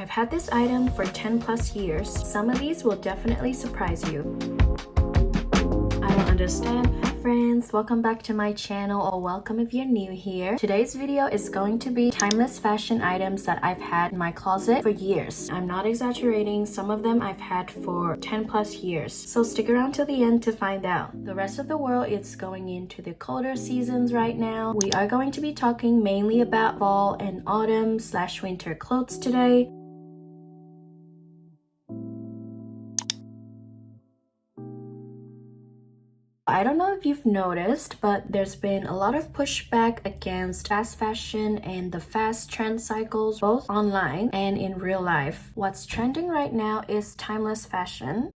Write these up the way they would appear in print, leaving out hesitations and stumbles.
I've had this item for 10 plus years. Some of these will definitely surprise you. I don't understand. Hi friends, welcome back to my channel, or welcome if you're new here. Today's video is going to be timeless fashion items that I've had in my closet for years. I'm not exaggerating, some of them I've had for 10 plus years. So stick around till the end to find out. The rest of the world is going into the colder seasons right now. We are going to be talking mainly about fall and autumn/winter clothes today. I don't know if you've noticed, but there's been a lot of pushback against fast fashion and the fast trend cycles, both online and in real life. What's trending right now is timeless fashion,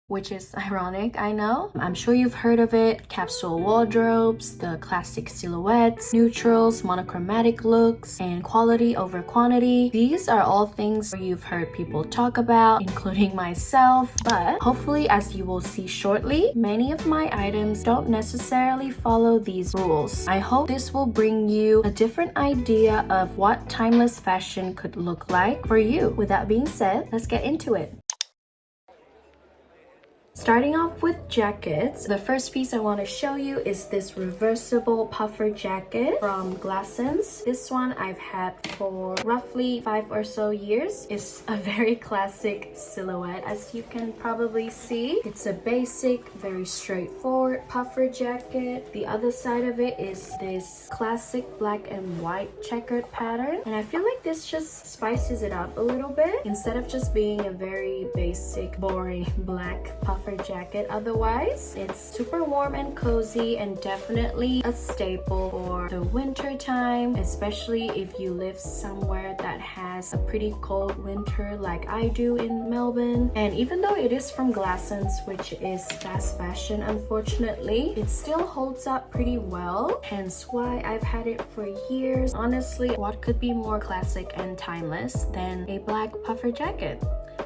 which is ironic, I know. I'm sure you've heard of it. Capsule wardrobes, the classic silhouettes, neutrals, monochromatic looks, and quality over quantity. These are all things you've heard people talk about, including myself. But hopefully, as you will see shortly, many of my items don't necessarily follow these rules. I hope this will bring you a different idea of what timeless fashion could look like for you. With that being said, let's get into it. Starting off with jackets, the first piece I want to show you is this reversible puffer jacket from Glassons. This one I've had for roughly 5 or so years. It's a very classic silhouette, as you can probably see. It's a basic, very straightforward puffer jacket. The other side of it is this classic black and white checkered pattern, and I feel like this just spices it up a little bit instead of just being a very basic, boring black puffer jacket. Otherwise, it's super warm and cozy and definitely a staple for the winter time, especially if you live somewhere that has a pretty cold winter like I do in Melbourne. And even though it is from Glassons, which is fast fashion, unfortunately, it still holds up pretty well, hence why I've had it for years. Honestly, what could be more classic and timeless than a black puffer jacket?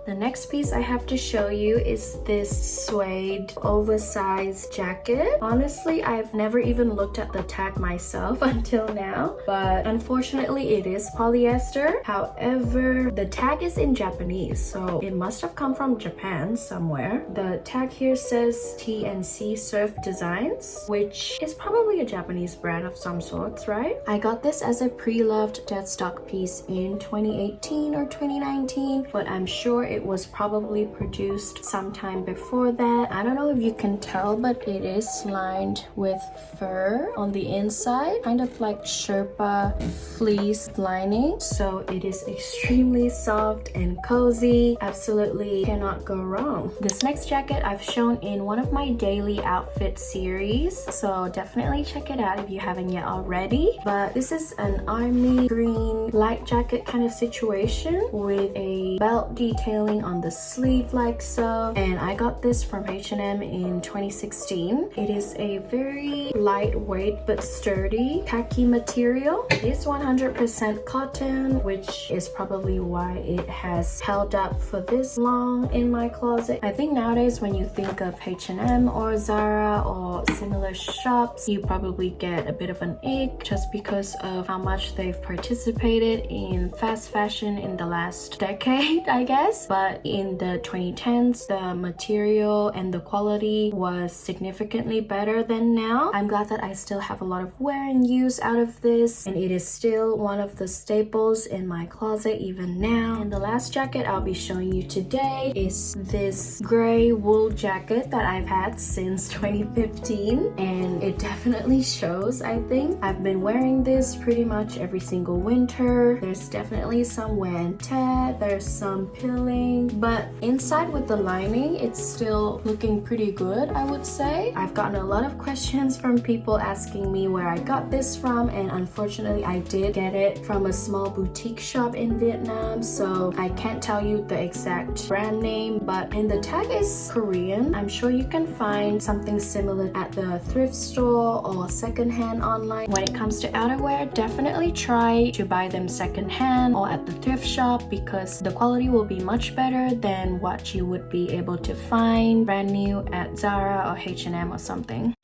The next piece I have to show you is this suede oversized jacket. Honestly, I've never even looked at the tag myself until now, but unfortunately it is polyester. However, the tag is in Japanese, so it must have come from Japan somewhere. The tag here says T&C Surf Designs, which is probably a Japanese brand of some sorts, right? I got this as a pre-loved dead stock piece in 2018 or 2019, but I'm sure it was probably produced sometime before that. I don't know if you can tell, but it is lined with fur on the inside, kind of like Sherpa fleece lining. So it is extremely soft and cozy. Absolutely cannot go wrong. This next jacket I've shown in one of my daily outfit series, so definitely check it out if you haven't yet already. But this is an army green light jacket kind of situation with a belt detailing on the sleeve like so, and I got this from H&M in 2016. It is a very lightweight but sturdy khaki material. It is 100% cotton, which is probably why it has held up for this long in my closet. I think nowadays when you think of H&M or Zara or similar shops, you probably get a bit of an ick just because of how much they've participated in fast fashion in the last decade, I guess. But in the 2010s, the material and the quality was significantly better than now. I'm glad that I still have a lot of wear and use out of this, and it is still one of the staples in my closet even now. And the last jacket I'll be showing you today is this gray wool jacket that I've had since 2015, and it definitely shows. I think I've been wearing this pretty much every single winter. There's definitely some wear and tear, there's some pilling, but inside with the lining, it's still looking pretty good, I would say. I've gotten a lot of questions from people asking me where I got this from, and unfortunately I did get it from a small boutique shop in Vietnam, so I can't tell you the exact brand name, and the tag is Korean. I'm sure you can find something similar at the thrift store or secondhand online. When it comes to outerwear, definitely try to buy them secondhand or at the thrift shop, because the quality will be much better than what you would be able to find brand new at Zara or H&M or something.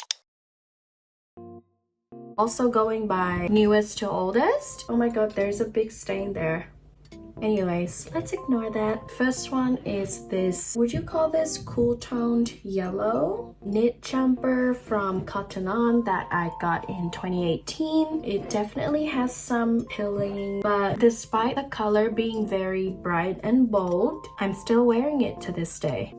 Also going by newest to oldest. Oh my god, there's a big stain there. Anyways, let's ignore that. First one is this, would you call this cool toned yellow knit jumper from Cotton On that I got in 2018. It definitely has some pilling, but despite the color being very bright and bold, I'm still wearing it to this day.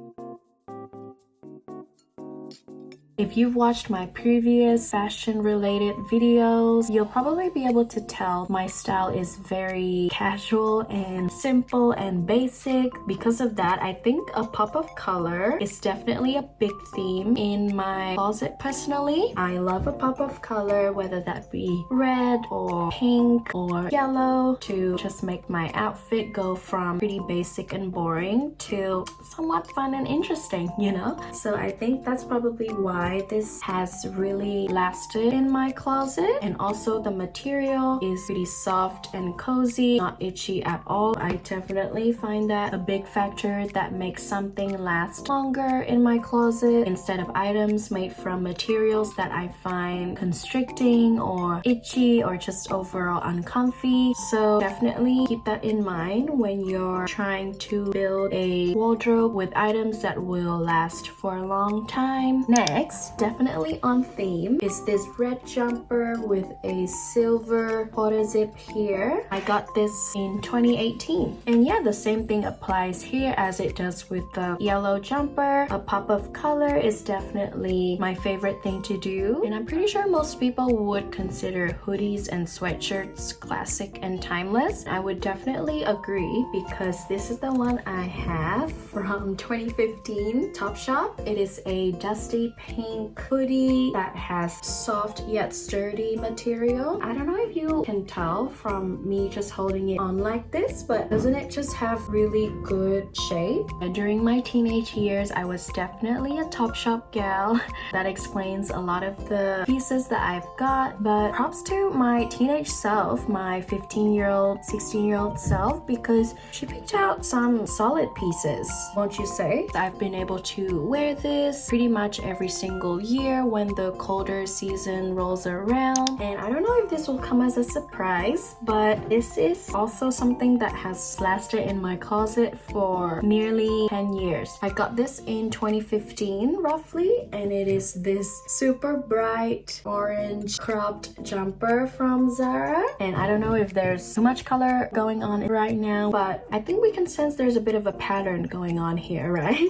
If you've watched my previous fashion-related videos, you'll probably be able to tell my style is very casual and simple and basic. Because of that, I think a pop of color is definitely a big theme in my closet personally. I love a pop of color, whether that be red or pink or yellow, to just make my outfit go from pretty basic and boring to somewhat fun and interesting, you know? So I think that's probably why this has really lasted in my closet. And also the material is pretty soft and cozy, not itchy at all. I definitely find that a big factor that makes something last longer in my closet instead of items made from materials that I find constricting or itchy or just overall uncomfy. So definitely keep that in mind when you're trying to build a wardrobe with items that will last for a long time. Next, definitely on theme, is this red jumper with a silver quarter zip here. I got this in 2018. And yeah, the same thing applies here as it does with the yellow jumper. A pop of color is definitely my favorite thing to do. And I'm pretty sure most people would consider hoodies and sweatshirts classic and timeless. I would definitely agree because this is the one I have from 2015 Topshop. It is a dusty pink hoodie that has soft yet sturdy material. I don't know if you can tell from me just holding it on like this, but doesn't it just have really good shape? During my teenage years, I was definitely a Topshop gal. That explains a lot of the pieces that I've got, but props to my teenage self, my 15-year-old, 16-year-old self, because she picked out some solid pieces, won't you say? I've been able to wear this pretty much every single year when the colder season rolls around. And I don't know if this will come as a surprise, but this is also something that has lasted in my closet for nearly 10 years. I got this in 2015 roughly, and it is this super bright orange cropped jumper from Zara. And I don't know if there's too much color going on right now, but I think we can sense there's a bit of a pattern going on here, right?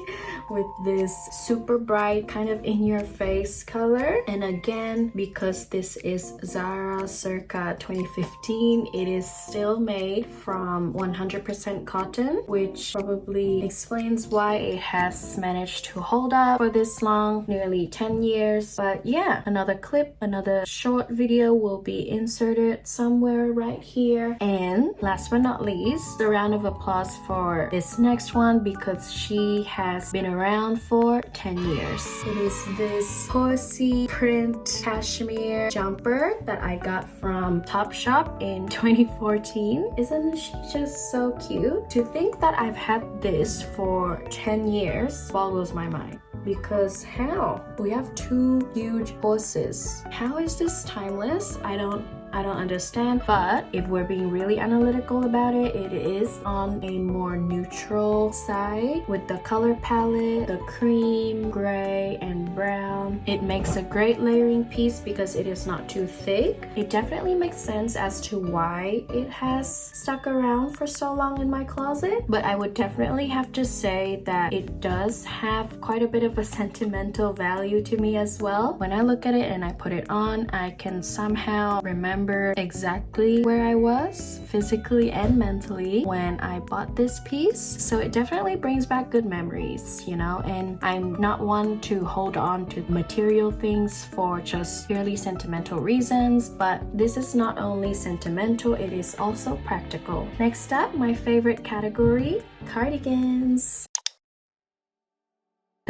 With this super bright kind of in your face color. And again, because this is Zara circa 2015, it is still made from 100% cotton, which probably explains why it has managed to hold up for this long, nearly 10 years. But yeah, another clip, another short video will be inserted somewhere right here. And last but not least, a round of applause for this next one because she has been around for 10 years. It is this horsey print cashmere jumper that I got from Topshop in 2014. Isn't she just so cute? To think that I've had this for 10 years boggles my mind. Because how? We have two huge horses. How is this timeless? I don't understand. But if we're being really analytical about it, it is on a more neutral side with the color palette, the cream, gray, and brown. It makes a great layering piece because it is not too thick. It definitely makes sense as to why it has stuck around for so long in my closet. But I would definitely have to say that it does have quite a bit of a sentimental value to me as well. When I look at it and I put it on, I can somehow remember exactly where I was physically and mentally when I bought this piece. So it definitely brings back good memories, you know, and I'm not one to hold on to material things for just purely sentimental reasons, but this is not only sentimental, it is also practical. Next up, my favorite category, cardigans.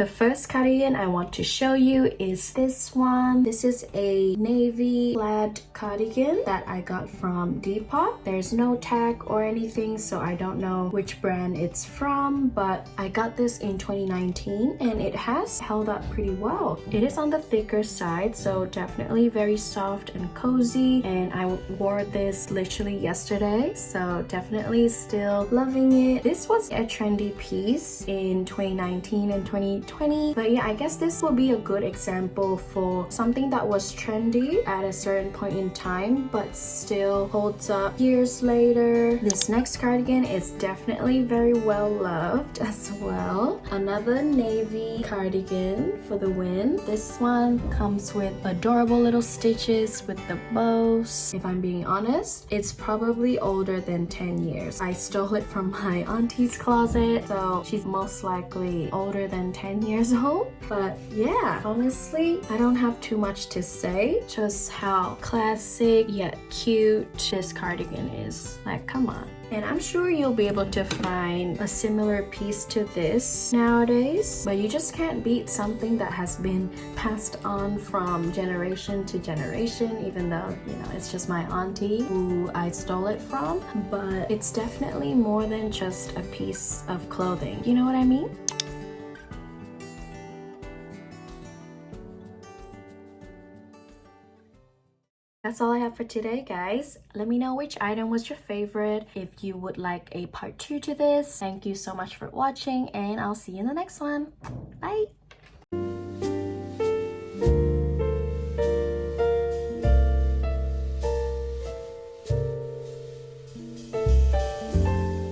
The first cardigan I want to show you is this one. This is a navy plaid cardigan that I got from Depop. There's no tag or anything, so I don't know which brand it's from, but I got this in 2019 and it has held up pretty well. It is on the thicker side, so definitely very soft and cozy, and I wore this literally yesterday, so definitely still loving it. This was a trendy piece in 2019 and 2020, but yeah, I guess this will be a good example for something that was trendy at a certain point in time but still holds up years later. This next cardigan is definitely very well loved as well. Another navy cardigan for the win. This one comes with adorable little stitches with the bows. If I'm being honest, it's probably older than 10 years. I stole it from my auntie's closet, so she's most likely older than 10 years old. But yeah, honestly, I don't have too much to say, just how classic yet cute this cardigan is. Like, come on. And I'm sure you'll be able to find a similar piece to this nowadays, but you just can't beat something that has been passed on from generation to generation, even though, you know, it's just my auntie who I stole it from. But it's definitely more than just a piece of clothing. You know what I mean? That's all I have for today, guys. Let me know which item was your favorite. If you would like a part 2 to this, thank you so much for watching, and I'll see you in the next one. Bye!